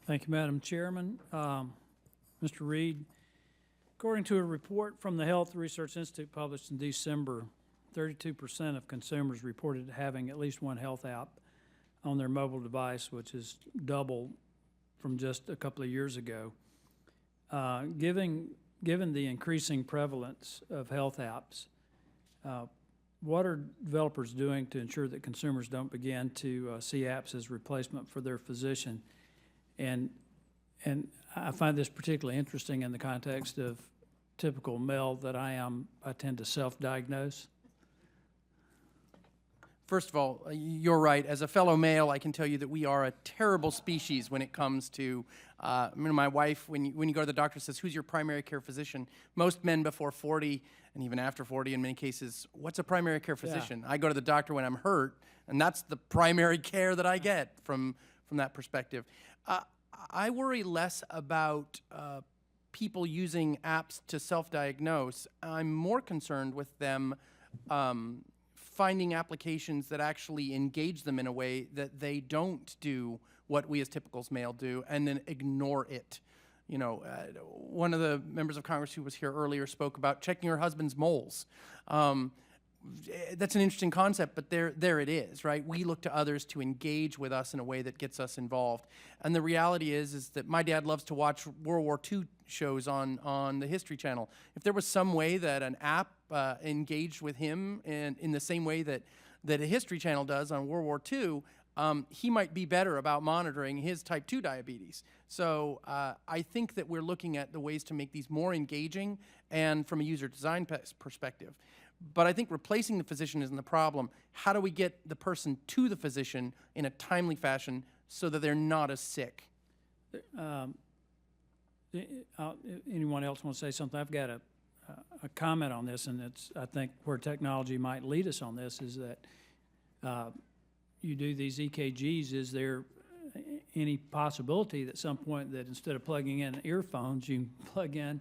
Thank you, Madam Chairman. Mr. Reed, according to a report from the Health Research Institute published in December, 32% of consumers reported having at least one health app on their mobile device, which is double from just a couple of years ago. Given the increasing prevalence of health apps, what are developers doing to ensure that consumers don't begin to see apps as replacement for their physician? And I find this particularly interesting in the context of typical male that I am. I tend to self-diagnose. First of all, you're right. As a fellow male, I can tell you that we are a terrible species when it comes to, my wife, when you go to the doctor, says, who's your primary care physician? Most men before 40, and even after 40 in many cases, what's a primary care physician? Yeah. I go to the doctor when I'm hurt, and that's the primary care that I get from that perspective. I worry less about people using apps to self-diagnose. I'm more concerned with them finding applications that actually engage them in a way that they don't do what we as typical male do and then ignore it. You know, one of the members of Congress who was here earlier spoke about checking her husband's moles. That's an interesting concept, but there it is, right? We look to others to engage with us in a way that gets us involved. And the reality is that my dad loves to watch World War II shows on the History Channel. If there was some way that an app engaged with him in the same way that a History Channel does on World War II, he might be better about monitoring his type 2 diabetes. So I think that we're looking at the ways to make these more engaging and from a user design perspective. But I think replacing the physician isn't the problem. How do we get the person to the physician in a timely fashion so that they're not as sick? Anyone else want to say something? I've got a comment on this, and it's, I think, where technology might lead us on this is that you do these EKGs. Is there any possibility that at some point that instead of plugging in earphones, you can plug in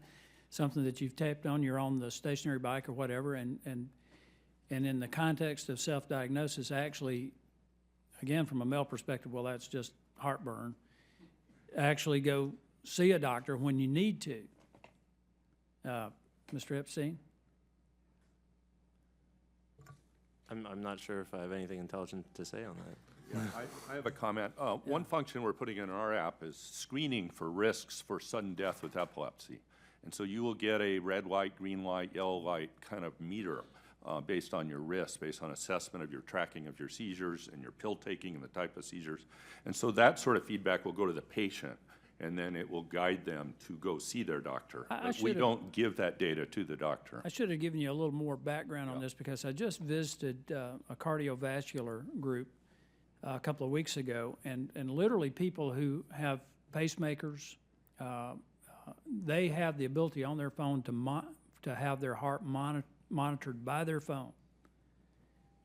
something that you've taped on, you're on the stationary bike or whatever, and in the context of self-diagnosis, actually, again, from a male perspective, well, that's just heartburn, actually go see a doctor when you need to. Mr. Epstein? I'm not sure if I have anything intelligent to say on that. Yeah, I have a comment. One function we're putting in our app is screening for risks for sudden death with epilepsy. And so you will get a red light, green light, yellow light kind of meter based on your risk, based on assessment of your tracking of your seizures and your pill taking and the type of seizures. And so that sort of feedback will go to the patient, and then it will guide them to go see their doctor. We don't give that data to the doctor. I should have given you a little more background on this because I just visited a cardiovascular group a couple of weeks ago, and literally people who have pacemakers, they have the ability on their phone to have their heart monitored by their phone.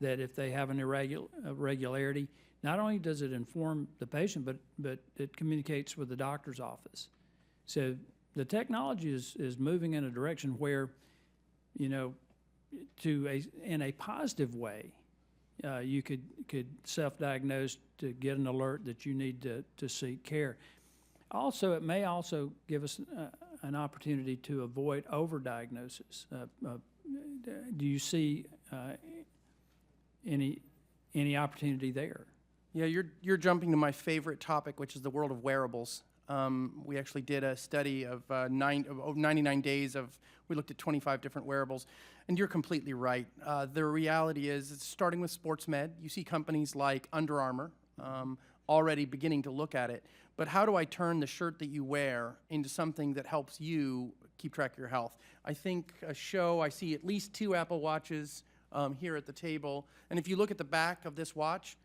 That if they have an irregularity, not only does it inform the patient, but it communicates with the doctor's office. So the technology is moving in a direction where, you know, in a positive way, you could self-diagnose to get an alert that you need to seek care. Also, it may also give us an opportunity to avoid overdiagnosis. Do you see any opportunity there? Yeah, you're jumping to my favorite topic, which is the world of wearables. We actually did a study of 99 days we looked at 25 different wearables, and you're completely right. The reality is, it's starting with sports med. You see companies like Under Armour already beginning to look at it. But how do I turn the shirt that you wear into something that helps you keep track of your health? I think I see at least 2 Apple Watches here at the table. And if you look at the back of this watch,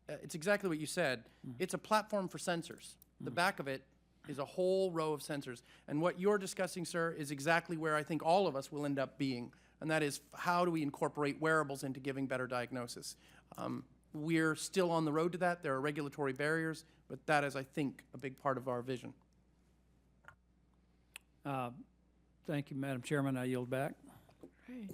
it's exactly what you said. It's a platform for sensors. The back of it is a whole row of sensors. And what you're discussing, sir, is exactly where I think all of us will end up being. And that is, how do we incorporate wearables into giving better diagnosis? We're still on the road to that. There are regulatory barriers, but that is, I think, a big part of our vision. Thank you, Madam Chairman. I yield back. Right.